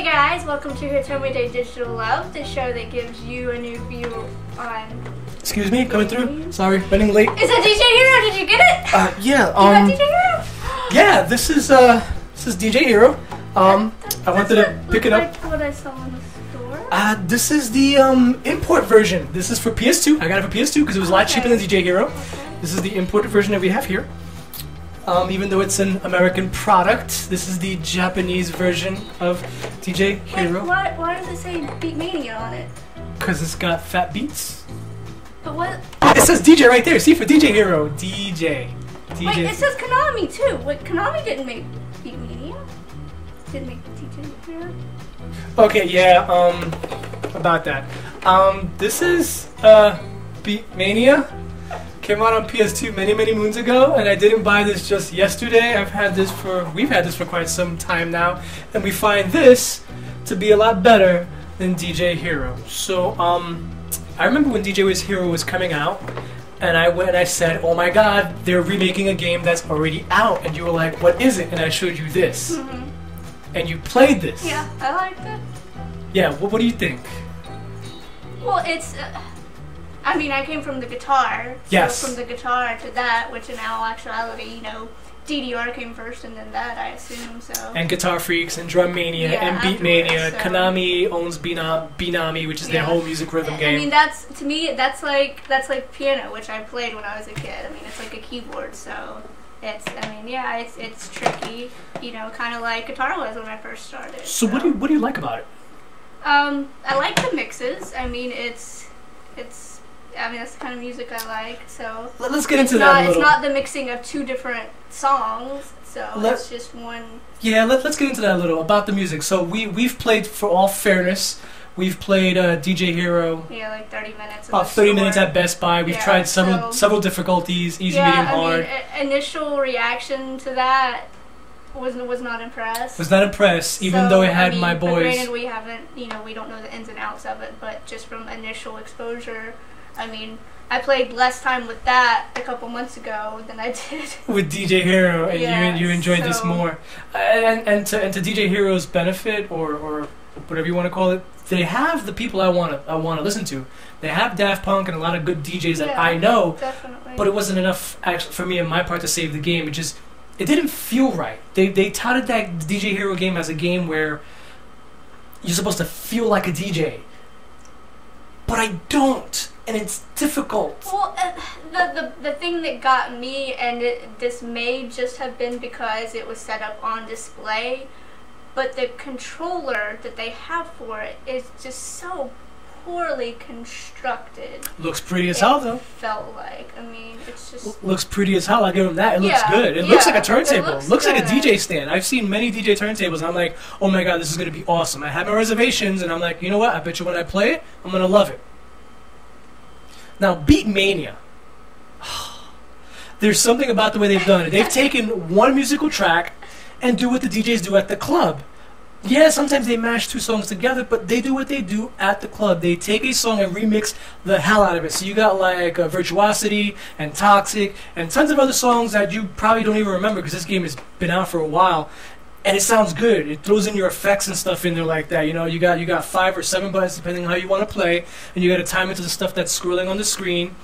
Hey guys, welcome to Hitome Digital Love, the show that gives you a new view on... Excuse me, coming through? Sorry, running late. Is that DJ Hero? Did you get it? Yeah, You got DJ Hero? Yeah, this is DJ Hero. I wanted to pick it up. Like what I saw in the store? This is the import version. This is for PS2. I got it for PS2 because it was a lot cheaper than DJ Hero. This is the imported version that we have here. Even though it's an American product, this is the Japanese version of DJ Hero. Wait, why does it say Beatmania on it? Because it's got fat beats. But what? It says DJ right there. See, for DJ Hero. DJ. Wait, it says Konami too. Wait, Konami didn't make Beatmania? Didn't make DJ Hero? Okay, yeah, about that. This is, Beatmania. Came out on PS2 many moons ago, and I didn't buy this just yesterday. we've had this for quite some time now, and we find this to be a lot better than DJ Hero. So, I remember when DJ Hero was coming out, and I went and I said, oh my god, they're remaking a game that's already out, and you were like, what is it? And I showed you this. Mm-hmm. And you played this. Yeah, I liked it. Yeah, what do you think? Well, it's... I mean, I came from the guitar. Yes. So from the guitar to that, which in all actuality, you know, DDR came first and then that, I assume, so... And Guitar Freaks and Drum Mania and Beat Mania. So. Konami owns Binami, which is their whole music rhythm game. I mean, to me, that's like piano, which I played when I was a kid. I mean, it's like a keyboard, so... it's tricky, you know, kind of like guitar was when I first started. So what do you like about it? I like the mixes. I mean, that's the kind of music I like. So let's get into that a little. It's not the mixing of two different songs, so it's just one. Yeah, let's get into that a little about the music. So we've played, for all fairness, we've played DJ Hero. Yeah, like 30 minutes. About 30 minutes at Best Buy. We've tried several difficulties, easy, medium, hard. Mean, initial reaction to that was not impressed. Was not impressed, even though it had my boys. Granted, we haven't, we don't know the ins and outs of it, but just from initial exposure, I mean, I played less time with that a couple months ago than I did with DJ Hero, and you enjoyed this more. And to DJ Hero's benefit, or whatever you want to call it, they have the people I want to listen to. They have Daft Punk and a lot of good DJs that I know. Definitely. But it wasn't enough actually for me and my part to save the game. It didn't feel right. They touted that DJ Hero game as a game where you're supposed to feel like a DJ, but I don't. And it's difficult. Well, the thing that got me, and this may just have been because it was set up on display, but the controller that they have for it is just so poorly constructed. Looks pretty as hell, though. Felt like, I mean, it's just... Looks pretty as hell, I give them that. It looks good. It looks like a turntable. It looks like a DJ stand. I've seen many DJ turntables, and I'm like, oh my god, this is going to be awesome. I have my reservations, and I'm like, you know what, I bet you when I play it, I'm going to love it. Now, Beatmania. There's something about the way they've done it. They've taken one musical track and do what the DJs do at the club. Yeah, sometimes they mash two songs together, but they do what they do at the club. They take a song and remix the hell out of it. So you got like Virtuosity and Toxic and tons of other songs that you probably don't even remember because this game has been out for a while. And it sounds good. It throws in your effects and stuff in there like that. You know, you got 5 or 7 buttons depending on how you want to play, and you got to time it to the stuff that's scrolling on the screen.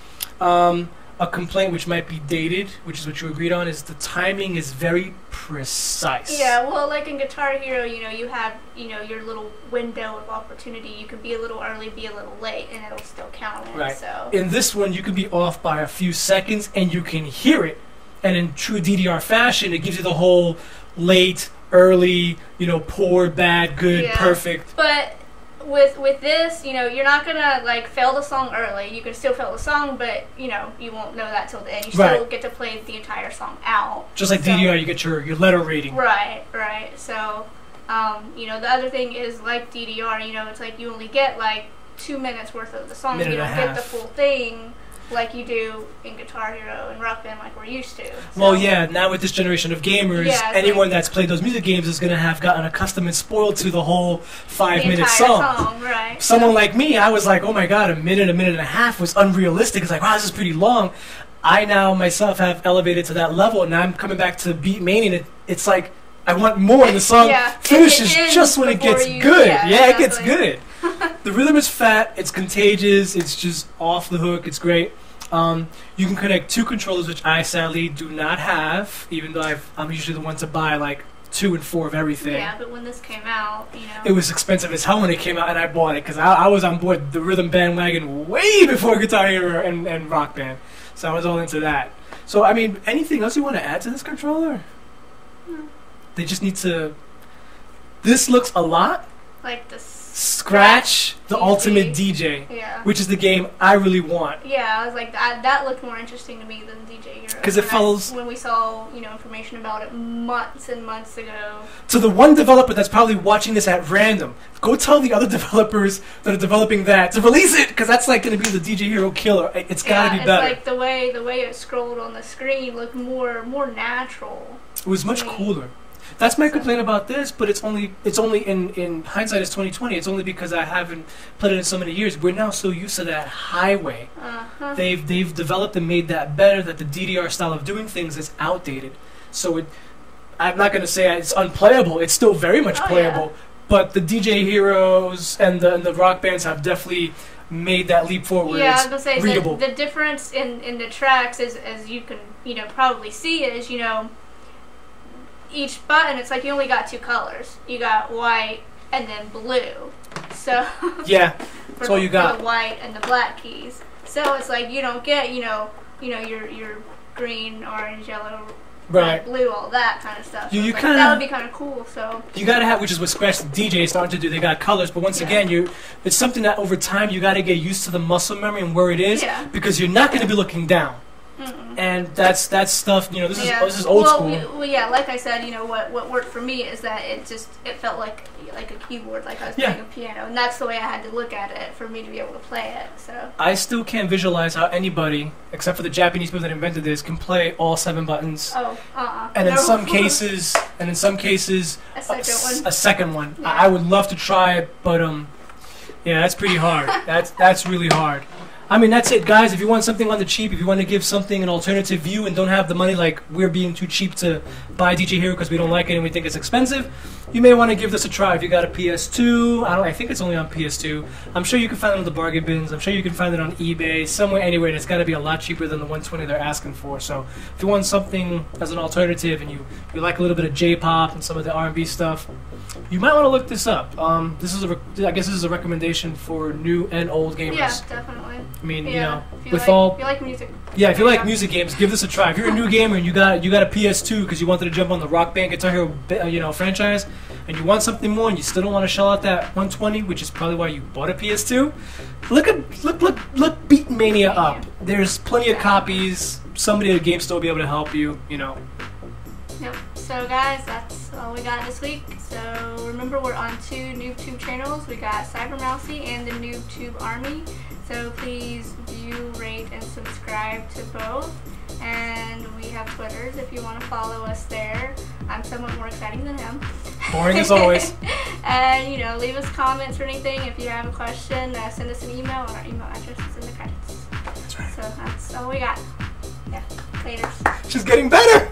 A complaint which might be dated, which is what you agreed on, is the timing is very precise. Yeah, well, like in Guitar Hero, you have your little window of opportunity. You can be a little early, be a little late, and it'll still count it. Right. So in this one, you can be off by a few seconds, and you can hear it. And in true DDR fashion, it gives you the whole late, early, poor, bad, good, perfect. But with this, you're not gonna like fail the song early. You can still fail the song, but you won't know that till the end. You still get to play the entire song out. Just like DDR, you get your letter rating. Right. So, the other thing is like DDR. It's like you only get like 2 minutes worth of the song. You don't get the full thing like you do in Guitar Hero and Rock Band, like we're used to. So. Well, yeah, now with this generation of gamers, anyone that's played those music games is going to have gotten accustomed and spoiled to the whole 5-minute song. Right. Someone like me, I was like, oh my god, a minute and a half was unrealistic. It's like, wow, this is pretty long. I now myself have elevated to that level, and now I'm coming back to Beatmania, and it's like I want more, and the song Yeah, finishes it just when it gets you- good. yeah, Yeah, it gets exactly. good. The rhythm is fat, it's contagious, it's just off the hook, it's great. You can connect 2 controllers, which I sadly do not have, even though I'm usually the one to buy like 2 and 4 of everything. Yeah, but when this came out, you know. It was expensive as hell when it came out, and I bought it because I was on board the rhythm bandwagon way before Guitar Hero and Rock Band. So I was all into that. So, I mean, anything else you want to add to this controller? No. They just need to... This looks a lot. Like the Scratch the PC. Ultimate DJ, Yeah. which is the game I really want. Yeah, I was like, that looked more interesting to me than DJ Hero. 'Cause it follows- When we saw, you know, information about it months and months ago. To the one developer that's probably watching this at random, go tell the other developers that are developing that to release it, because that's like going to be the DJ Hero killer. It's got to be better. It's like the way it scrolled on the screen looked more natural. It was much cooler. That's my complaint about this, but it's only in hindsight it's 2020. It's only because I haven't played it in so many years. We're now so used to that highway. Uh-huh. They've developed and made that better. That the DDR style of doing things is outdated. So I'm not going to say it's unplayable. It's still very much playable. Yeah. But the DJ Heroes and the Rock Bands have definitely made that leap forward. Yeah, I it's was gonna say readable. the difference in the tracks is, as you can probably see, is each button, it's like you only got 2 colors. You got white and then blue. So Yeah, for that's all you got. for the white and the black keys. So it's like you don't get your green, orange, yellow, Right. red, blue, all that kind of stuff. So You it's like, kinda- that would be kind of cool. So You gotta have, which is what Scratch the DJ is starting to do. They got colors, but once again, it's something that over time you gotta get used to the muscle memory and where it is, Yeah. because you're not gonna be looking down. Mm-mm. And that's stuff. This is old school. Well, yeah, like I said, what worked for me is that it felt like a keyboard, like I was playing a piano, and that's the way I had to look at it for me to be able to play it. So I still can't visualize how anybody, except for the Japanese people that invented this, can play all 7 buttons. And in No. some cases, a second one. a second one. Yeah. I would love to try it, but yeah, that's pretty hard. That's really hard. I mean, that's it, guys. If you want something on the cheap, if you want to give something an alternative view and don't have the money, like we're being too cheap to buy DJ Hero because we don't like it and we think it's expensive, you may want to give this a try. If you got a PS2, I think it's only on PS2. I'm sure you can find it on the bargain bins. I'm sure you can find it on eBay, somewhere, anywhere, and it's got to be a lot cheaper than the $120 they're asking for. So if you want something as an alternative and you like a little bit of J-pop and some of the R&B stuff, you might want to look this up. I guess this is a recommendation for new and old gamers. Yeah, definitely. I mean, Yeah, if with if all you like music. if you like music games, give this a try. If you're a new gamer and you got a PS2 because you wanted to jump on the Rock Band Guitar Hero franchise, and you want something more and you still don't want to shell out that $120, which is probably why you bought a PS2, look Beatmania up. There's plenty of copies. Somebody at a game store will be able to help you. Yep. So guys, that's all we got this week. So remember, we're on 2 NoobTube channels. We got CyberMousy and the NoobTube Army. So please view, rate, and subscribe to both. And we have Twitters if you want to follow us there. I'm somewhat more exciting than him. Boring as always. And leave us comments or anything. If you have a question, send us an email, and our email address is in the credits. That's right. So that's all we got. Yeah. Later. She's getting better.